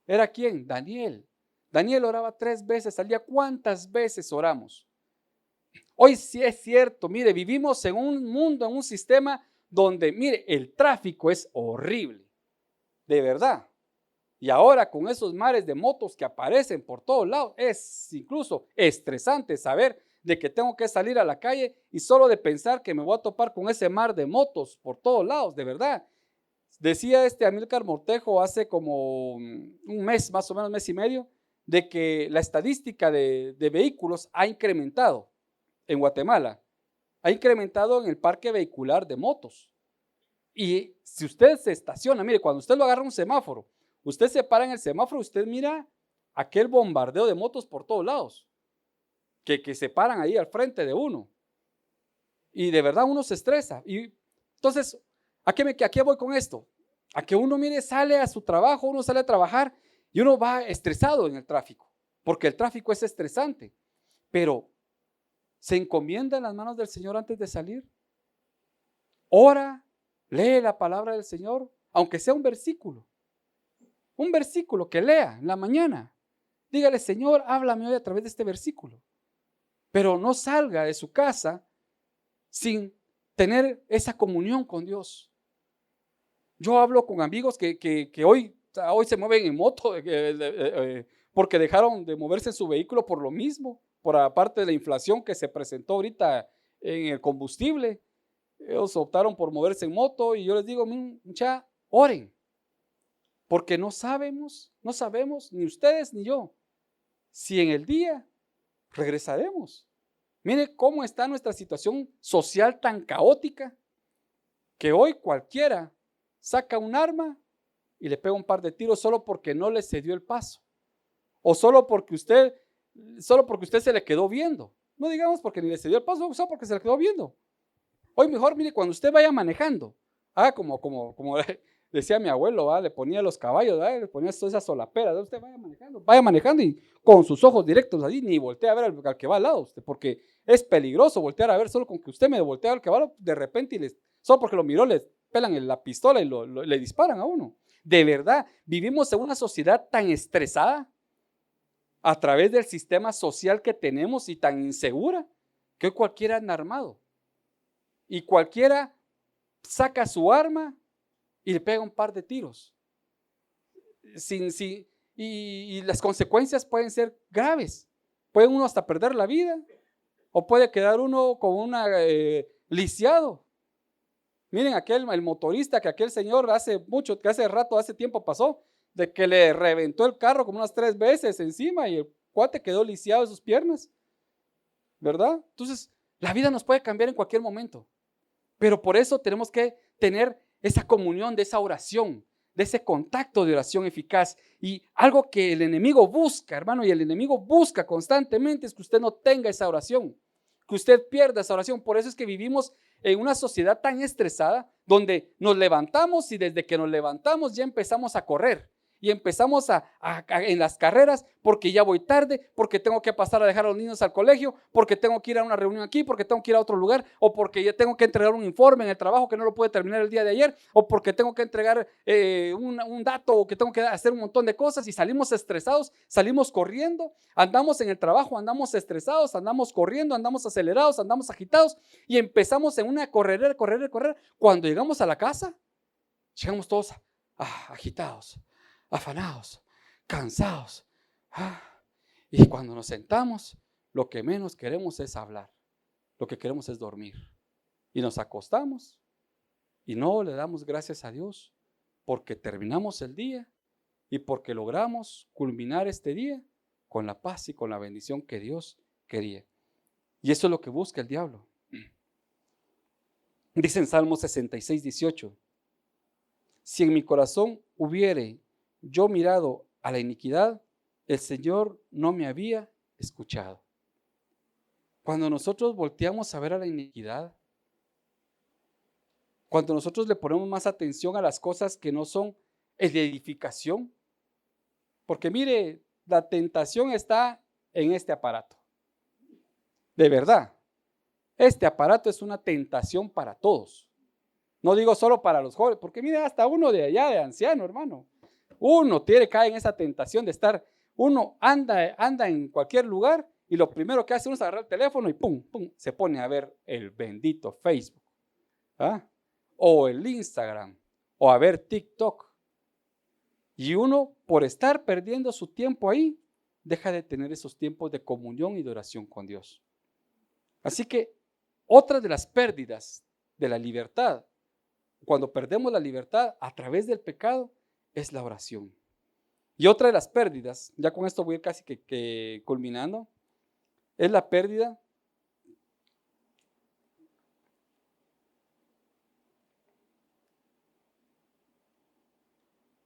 ¿Era quién? Daniel. Daniel oraba 3 veces al día. ¿Cuántas veces oramos? Hoy sí es cierto, mire, vivimos en un mundo, en un sistema donde, mire, el tráfico es horrible, de verdad. Y ahora con esos mares de motos que aparecen por todos lados, es incluso estresante saber de que tengo que salir a la calle y solo de pensar que me voy a topar con ese mar de motos por todos lados, de verdad. Decía Amílcar Mortejo hace como un mes, más o menos mes y medio, de que la estadística de vehículos ha incrementado en Guatemala, ha incrementado en el parque vehicular de motos. Y si usted se estaciona, mire, cuando usted lo agarra un semáforo, usted se para en el semáforo, usted mira aquel bombardeo de motos por todos lados, que se paran ahí al frente de uno. Y de verdad uno se estresa. Y entonces, ¿a qué voy con esto? A que uno, mire, sale a su trabajo, uno sale a trabajar y uno va estresado en el tráfico, porque el tráfico es estresante. Pero, ¿se encomienda en las manos del Señor antes de salir? Ora, lee la palabra del Señor, aunque sea un versículo que lea en la mañana. Dígale, Señor, háblame hoy a través de este versículo. Pero no salga de su casa sin tener esa comunión con Dios. Yo hablo con amigos que hoy se mueven en moto porque dejaron de moverse en su vehículo por lo mismo, por aparte de la inflación que se presentó ahorita en el combustible. Ellos optaron por moverse en moto y yo les digo, mucha, oren, porque no sabemos, ni ustedes ni yo, si en el día regresaremos. Mire cómo está nuestra situación social tan caótica, que hoy cualquiera saca un arma y le pega un par de tiros solo porque no le cedió el paso, o solo porque usted se le quedó viendo. No digamos porque ni le cedió el paso, solo porque se le quedó viendo. Hoy mejor, mire, cuando usted vaya manejando, haga como decía mi abuelo, le ponía los caballos, le ponía todas esas solaperas, usted vaya manejando y con sus ojos directos ahí, ni voltee a ver al que va al lado usted, porque es peligroso voltear a ver. Solo con que usted me voltea al caballo, de repente, solo porque lo miró, le pelan la pistola y le disparan a uno. De verdad, vivimos en una sociedad tan estresada a través del sistema social que tenemos y tan insegura, que hoy cualquiera anda armado. Y cualquiera saca su arma y le pega un par de tiros. Y las consecuencias pueden ser graves. Puede uno hasta perder la vida, o puede quedar uno como lisiado. Miren el motorista que aquel señor hace tiempo pasó, de que le reventó el carro como unas 3 veces encima y el cuate quedó lisiado de sus piernas, ¿verdad? Entonces, la vida nos puede cambiar en cualquier momento. Pero por eso tenemos que tener esa comunión de esa oración, de ese contacto de oración eficaz. Y algo que el enemigo busca, hermano, y el enemigo busca constantemente, es que usted no tenga esa oración, que usted pierda esa oración. Por eso es que vivimos en una sociedad tan estresada, donde nos levantamos y desde que nos levantamos ya empezamos a correr. Y empezamos en las carreras, porque ya voy tarde, porque tengo que pasar a dejar a los niños al colegio, porque tengo que ir a una reunión aquí, porque tengo que ir a otro lugar, o porque ya tengo que entregar un informe en el trabajo que no lo pude terminar el día de ayer, o porque tengo que entregar un dato, o que tengo que hacer un montón de cosas, y salimos estresados, salimos corriendo, andamos en el trabajo, andamos estresados, andamos corriendo, andamos acelerados, andamos agitados, y empezamos en una correr. Cuando llegamos a la casa, llegamos todos agitados, afanados, cansados. Y cuando nos sentamos, lo que menos queremos es hablar, lo que queremos es dormir. Y nos acostamos y no le damos gracias a Dios porque terminamos el día y porque logramos culminar este día con la paz y con la bendición que Dios quería. Y eso es lo que busca el diablo. Dice en Salmo 66, 18, si en mi corazón hubiere yo mirado a la iniquidad, el Señor no me había escuchado. Cuando nosotros volteamos a ver a la iniquidad, cuando nosotros le ponemos más atención a las cosas que no son de edificación, porque mire, la tentación está en este aparato. De verdad, este aparato es una tentación para todos. No digo solo para los jóvenes, porque mire, hasta uno de allá, de anciano, hermano. Uno cae en esa tentación de estar, uno anda en cualquier lugar y lo primero que hace uno es agarrar el teléfono y pum, se pone a ver el bendito Facebook, ¿ah? O el Instagram, o a ver TikTok. Y uno, por estar perdiendo su tiempo ahí, deja de tener esos tiempos de comunión y de oración con Dios. Así que otra de las pérdidas de la libertad, cuando perdemos la libertad a través del pecado, es la oración. Y otra de las pérdidas, ya con esto voy a ir casi que culminando, es la pérdida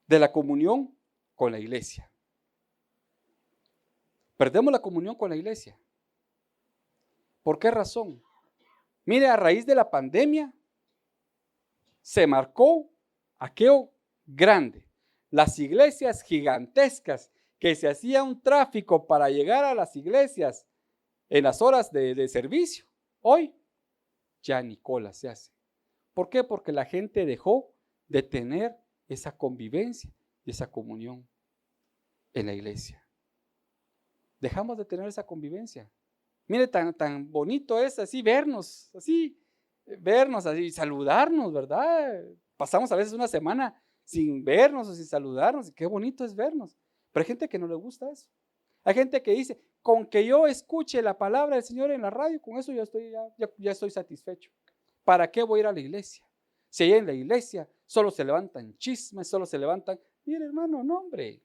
de la comunión con la iglesia. Perdemos la comunión con la iglesia. ¿Por qué razón? Mire, a raíz de la pandemia se marcó aquello grande. Las iglesias gigantescas que se hacía un tráfico para llegar a las iglesias en las horas de servicio. Hoy ya ni cola se hace. ¿Por qué? Porque la gente dejó de tener esa convivencia y esa comunión en la iglesia. Dejamos de tener esa convivencia. Mire, tan bonito es así vernos así, saludarnos, ¿verdad? Pasamos a veces una semana sin vernos o sin saludarnos, y qué bonito es vernos. Pero hay gente que no le gusta eso. Hay gente que dice, con que yo escuche la palabra del Señor en la radio, con eso ya estoy satisfecho. ¿Para qué voy a ir a la iglesia? Si ahí en la iglesia solo se levantan chismes, solo se levantan, mire hermano, no hombre.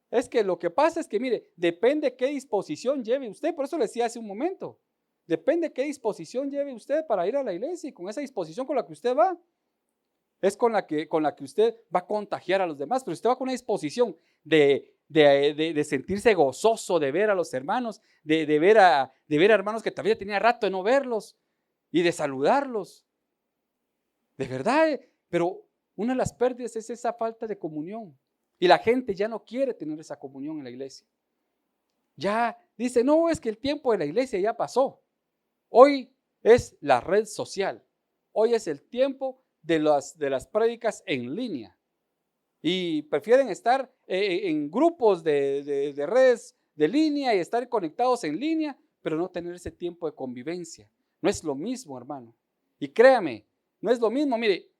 Es que lo que pasa es que, mire, depende qué disposición lleve usted, por eso le decía hace un momento, depende qué disposición lleve usted para ir a la iglesia, y con esa disposición con la que usted va, es con la que usted va a contagiar a los demás. Pero usted va con una disposición de sentirse gozoso, de ver a los hermanos, de ver a hermanos que todavía tenía rato de no verlos, y de saludarlos, de verdad. Pero una de las pérdidas es esa falta de comunión, y la gente ya no quiere tener esa comunión en la iglesia. Ya dice, no, es que el tiempo de la iglesia ya pasó. Hoy es la red social, hoy es el tiempo de las prédicas en línea, y prefieren estar en grupos de redes de línea y estar conectados en línea, pero no tener ese tiempo de convivencia. No es lo mismo, hermano, y créame, no es lo mismo. Mire,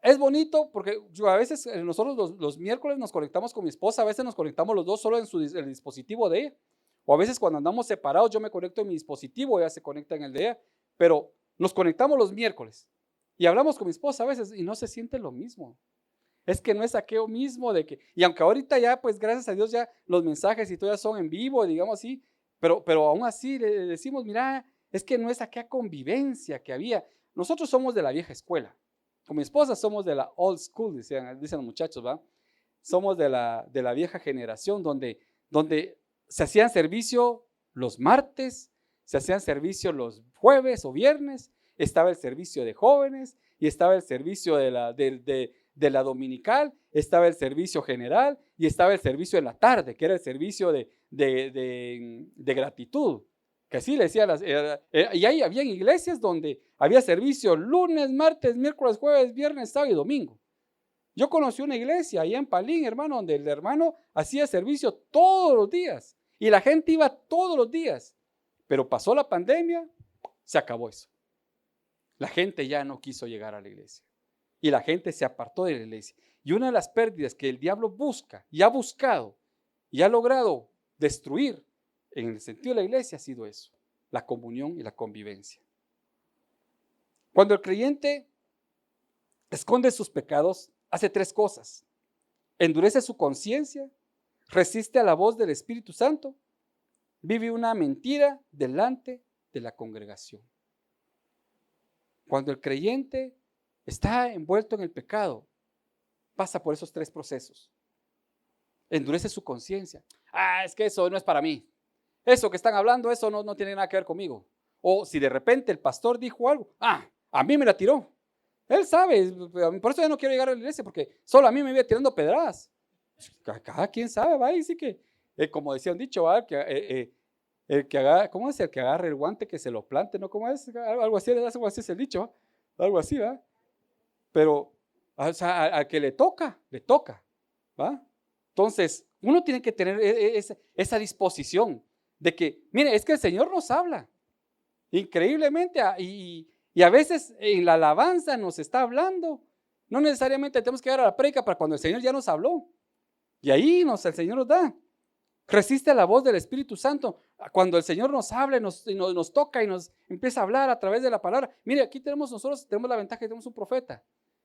es bonito porque a veces nosotros los miércoles nos conectamos con mi esposa, a veces nos conectamos los dos solo en el dispositivo de ella, o a veces cuando andamos separados yo me conecto en mi dispositivo, ella se conecta en el de ella, pero nos conectamos los miércoles y hablamos con mi esposa a veces y no se siente lo mismo. Es que no es aquello mismo de que, y aunque ahorita ya, pues gracias a Dios ya los mensajes y todo ya son en vivo, digamos así, pero aún así le decimos, mira, es que no es aquella convivencia que había. Nosotros somos de la vieja escuela. Con mi esposa somos de la old school, dicen los muchachos, ¿va? Somos de la vieja generación donde se hacían servicio los martes, se hacían servicio los jueves o viernes, estaba el servicio de jóvenes y estaba el servicio de la dominical, estaba el servicio general y estaba el servicio en la tarde, que era el servicio de gratitud, que así le decía, y ahí había iglesias donde había servicio lunes, martes, miércoles, jueves, viernes, sábado y domingo. Yo conocí una iglesia allá en Palín, hermano, donde el hermano hacía servicio todos los días y la gente iba todos los días, pero pasó la pandemia, se acabó eso. La gente ya no quiso llegar a la iglesia y la gente se apartó de la iglesia. Y una de las pérdidas que el diablo busca y ha buscado y ha logrado destruir en el sentido de la iglesia ha sido eso, la comunión y la convivencia. Cuando el creyente esconde sus pecados, hace tres cosas: endurece su conciencia, resiste a la voz del Espíritu Santo, vive una mentira delante de la congregación. Cuando el creyente está envuelto en el pecado, pasa por esos 3 procesos. Endurece su conciencia. Es que eso no es para mí. Eso que están hablando, eso no tiene nada que ver conmigo. O si de repente el pastor dijo algo, a mí me la tiró. Él sabe, por eso yo no quiero llegar a la iglesia, porque solo a mí me iba tirando pedradas. Cada quien sabe, va, y sí que, como decía un dicho, va, el que haga, ¿cómo es? El que agarre el guante que se lo plante, ¿no? ¿Cómo es? Algo así es el dicho, ¿va? Algo así, ¿va? Pero, o sea, al que le toca, ¿va? Entonces, uno tiene que tener esa disposición de que, mire, es que el Señor nos habla increíblemente y a veces en la alabanza nos está hablando. No necesariamente tenemos que llegar a la prédica para cuando el Señor ya nos habló. Y ahí el Señor nos da. Resiste a la voz del Espíritu Santo. Cuando el Señor nos habla, nos toca y nos empieza a hablar a través de la palabra. Mire, aquí nosotros tenemos la ventaja que tenemos un profeta.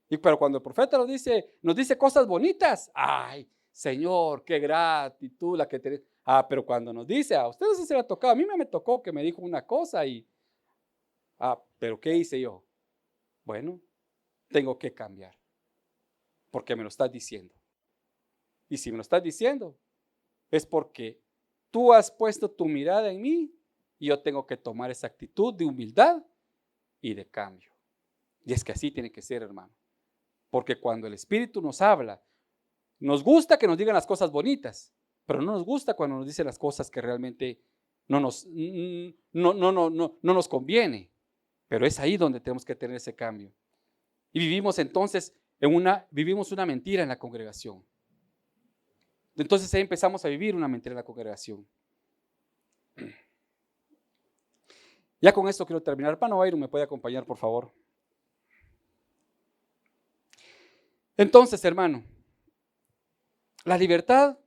Pero cuando el profeta nos dice cosas bonitas, ¡ay, Señor, qué gratitud la que tenés! Pero cuando nos dice, a ustedes sí se le ha tocado, a mí me tocó que me dijo una cosa pero ¿qué hice yo? Bueno, tengo que cambiar, porque me lo estás diciendo. Y si me lo estás diciendo, es porque tú has puesto tu mirada en mí y yo tengo que tomar esa actitud de humildad y de cambio. Y es que así tiene que ser, hermano. Porque cuando el Espíritu nos habla, nos gusta que nos digan las cosas bonitas, pero no nos gusta cuando nos dicen las cosas que realmente no nos conviene. Pero es ahí donde tenemos que tener ese cambio. Y vivimos entonces vivimos una mentira en la congregación. Entonces ahí empezamos a vivir una mentira en la congregación. Ya con esto quiero terminar. Hermano Byron, ¿me puede acompañar, por favor? Entonces, hermano, la libertad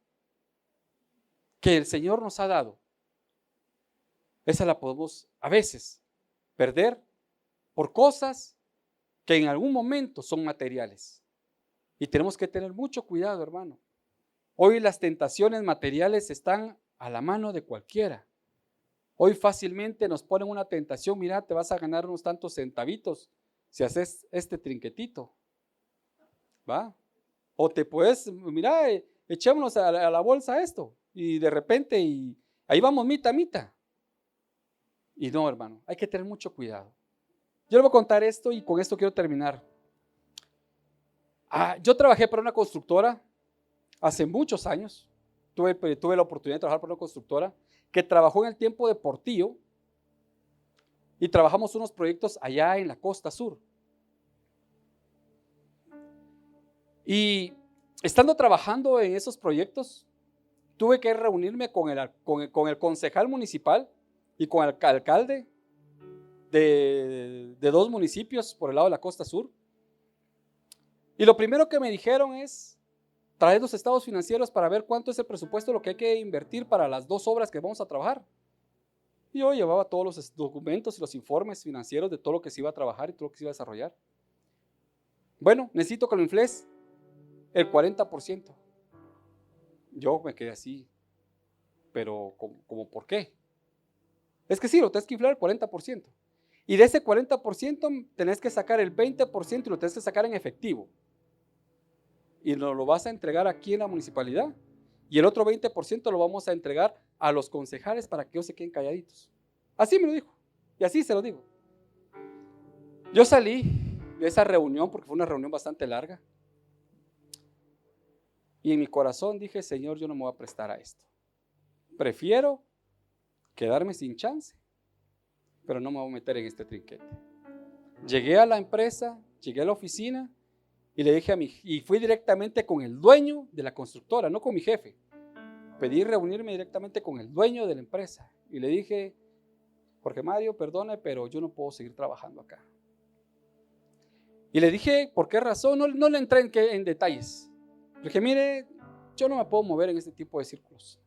que el Señor nos ha dado, esa la podemos a veces perder por cosas que en algún momento son materiales. Y tenemos que tener mucho cuidado, hermano. Hoy las tentaciones materiales están a la mano de cualquiera. Hoy fácilmente nos ponen una tentación, mira, te vas a ganar unos tantos centavitos si haces este trinquetito, ¿va? O te puedes, mira, echémonos a la bolsa esto, y de repente, y ahí vamos mitad. Y no, hermano, hay que tener mucho cuidado. Yo le voy a contar esto y con esto quiero terminar. Yo trabajé para una constructora hace muchos años. Tuve la oportunidad de trabajar para una constructora que trabajó en el tiempo de Portillo y trabajamos unos proyectos allá en la costa sur. Y estando trabajando en esos proyectos, tuve que reunirme con el concejal municipal y con el alcalde de 2 municipios por el lado de la costa sur. Y lo primero que me dijeron es traer los estados financieros para ver cuánto es el presupuesto, lo que hay que invertir para las 2 obras que vamos a trabajar. Y yo llevaba todos los documentos y los informes financieros de todo lo que se iba a trabajar y todo lo que se iba a desarrollar. Bueno, necesito que lo infles el 40%. Yo me quedé así, pero ¿cómo por qué? Es que sí, lo tenés que inflar el 40%. Y de ese 40% tenés que sacar el 20% y lo tenés que sacar en efectivo. Y nos lo vas a entregar aquí en la municipalidad. Y el otro 20% lo vamos a entregar a los concejales para que ellos se queden calladitos. Así me lo dijo. Y así se lo digo. Yo salí de esa reunión porque fue una reunión bastante larga. Y en mi corazón dije, Señor, yo no me voy a prestar a esto. Prefiero quedarme sin chance, pero no me voy a meter en este trinquete. Llegué a la empresa, llegué a la oficina y le dije y fui directamente con el dueño de la constructora, no con mi jefe. Pedí reunirme directamente con el dueño de la empresa y le dije, Jorge Mario, perdone, pero yo no puedo seguir trabajando acá. Y le dije, ¿por qué razón? No le entré en detalles. Le dije, mire, yo no me puedo mover en este tipo de círculos.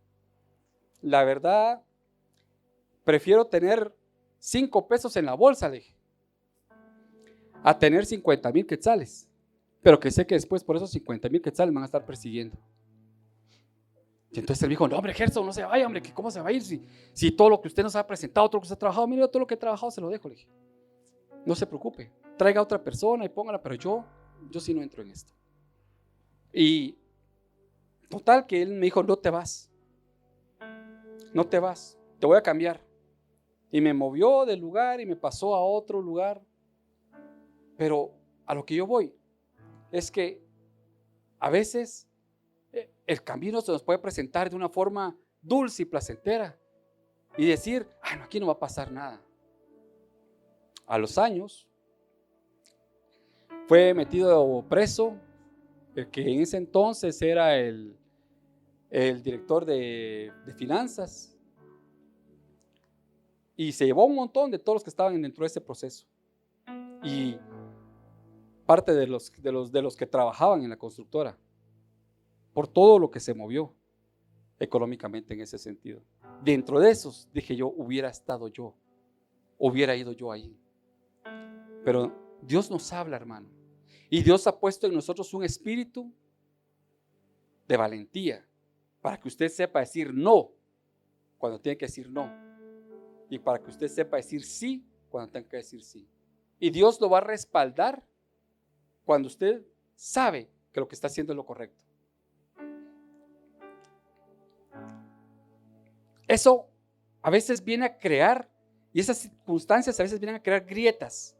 La verdad, prefiero tener 5 pesos en la bolsa, le dije, a tener 50,000 quetzales. Pero que sé que después por esos 50,000 quetzales me van a estar persiguiendo. Y entonces él dijo, no hombre, Gerson, no se vaya, hombre, que ¿cómo se va a ir? Si todo lo que usted nos ha presentado, todo lo que usted ha trabajado, mire, todo lo que he trabajado se lo dejo, le dije. No se preocupe, traiga a otra persona y póngala, pero yo sí no entro en esto. Y total que él me dijo, no te vas, te voy a cambiar. Y me movió del lugar y me pasó a otro lugar. Pero a lo que yo voy es que a veces el camino se nos puede presentar de una forma dulce y placentera y decir, no, aquí no va a pasar nada. A los años fue metido preso el que en ese entonces era el director de finanzas, y se llevó un montón de todos los que estaban dentro de ese proceso y parte de los que trabajaban en la constructora, por todo lo que se movió económicamente en ese sentido. Dentro de esos dije yo, hubiera ido yo ahí. Pero Dios nos habla, hermano, y Dios ha puesto en nosotros un espíritu de valentía para que usted sepa decir no cuando tiene que decir no, y para que usted sepa decir sí cuando tenga que decir sí. Y Dios lo va a respaldar cuando usted sabe que lo que está haciendo es lo correcto. Eso a veces viene a crear, y esas circunstancias a veces vienen a crear grietas.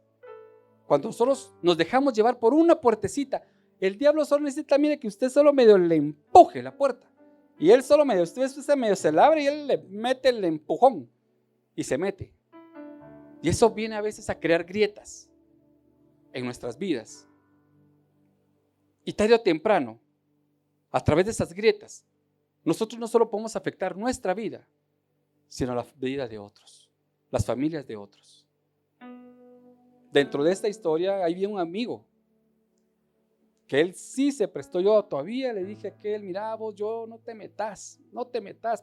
Cuando nosotros nos dejamos llevar por una puertecita, el diablo solo necesita, mire, que usted solo medio le empuje la puerta. Y él solo medio, usted medio se la abre y él le mete el empujón y se mete. Y eso viene a veces a crear grietas en nuestras vidas. Y tarde o temprano, a través de esas grietas, nosotros no solo podemos afectar nuestra vida, sino la vida de otros, las familias de otros. Dentro de esta historia ahí viene un amigo que él sí se prestó. Yo todavía le dije a aquel, mira vos, yo no te metas,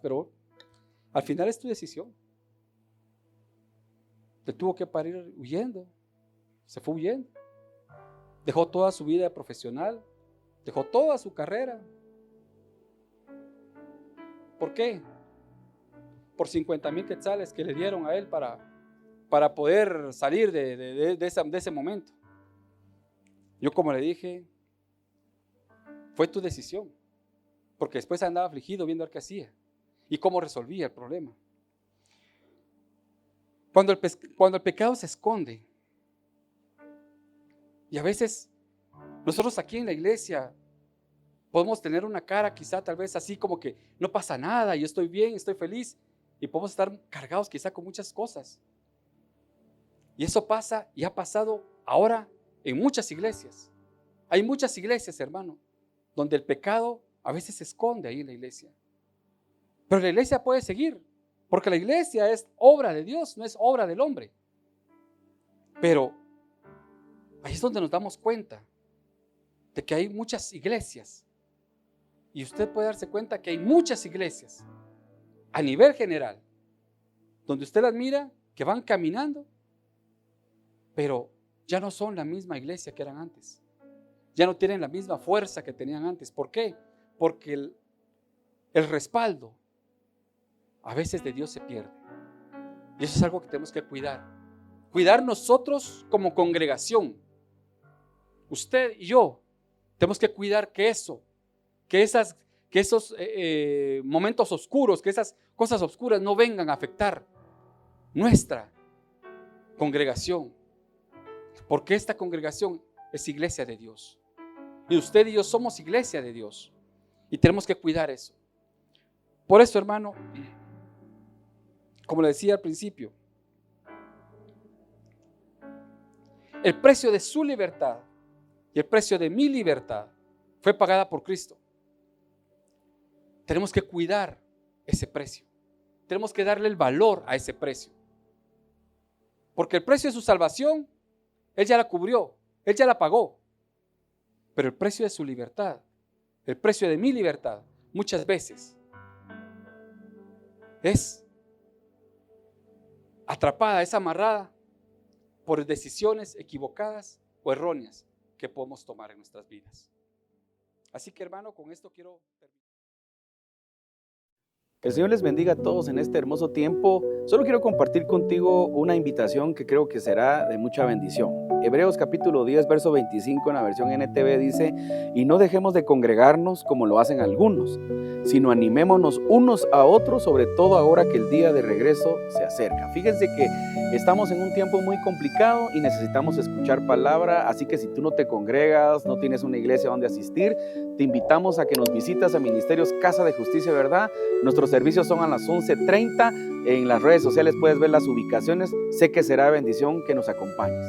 pero al final es tu decisión. Te tuvo que parir huyendo, se fue huyendo, dejó toda su vida profesional, dejó toda su carrera. ¿Por qué? Por 50,000 quetzales que le dieron a él para poder salir de ese momento. Yo, como le dije, fue tu decisión, porque después andaba afligido viendo a ver qué hacía y cómo resolvía el problema. Cuando el pecado se esconde, y a veces nosotros aquí en la iglesia podemos tener una cara quizá tal vez así como que no pasa nada, yo estoy bien, estoy feliz, y podemos estar cargados quizá con muchas cosas. Y eso pasa y ha pasado ahora en muchas iglesias. Hay muchas iglesias, hermano, donde el pecado a veces se esconde ahí en la iglesia. Pero la iglesia puede seguir, porque la iglesia es obra de Dios, no es obra del hombre. Pero ahí es donde nos damos cuenta de que hay muchas iglesias. Y usted puede darse cuenta que hay muchas iglesias a nivel general, donde usted las mira que van caminando, pero ya no son la misma iglesia que eran antes. Ya no tienen la misma fuerza que tenían antes. ¿Por qué? Porque el respaldo a veces de Dios se pierde. Y eso es algo que tenemos que cuidar. Cuidar nosotros como congregación. Usted y yo tenemos que cuidar que esos momentos oscuros, que esas cosas oscuras no vengan a afectar nuestra congregación. Porque esta congregación es iglesia de Dios. Y usted y yo somos iglesia de Dios. Y tenemos que cuidar eso. Por eso, hermano, como le decía al principio, el precio de su libertad y el precio de mi libertad fue pagada por Cristo. Tenemos que cuidar ese precio. Tenemos que darle el valor a ese precio. Porque el precio de su salvación, Él ya la cubrió, Él ya la pagó. Pero el precio de su libertad, el precio de mi libertad, muchas veces es atrapada, es amarrada por decisiones equivocadas o erróneas que podemos tomar en nuestras vidas. Así que, hermano, con esto quiero terminar. Que el Señor les bendiga a todos en este hermoso tiempo. Solo quiero compartir contigo una invitación que creo que será de mucha bendición. Hebreos capítulo 10, verso 25 en la versión NTV dice: y no dejemos de congregarnos como lo hacen algunos, sino animémonos unos a otros, sobre todo ahora que el día de regreso se acerca. Fíjense que estamos en un tiempo muy complicado y necesitamos escuchar palabra, así que si tú no te congregas, no tienes una iglesia donde asistir, te invitamos a que nos visitas a Ministerios Casa de Justicia, ¿verdad? Nuestros servicios son a las 11:30. En las redes sociales puedes ver las ubicaciones. Sé que será bendición que nos acompañes.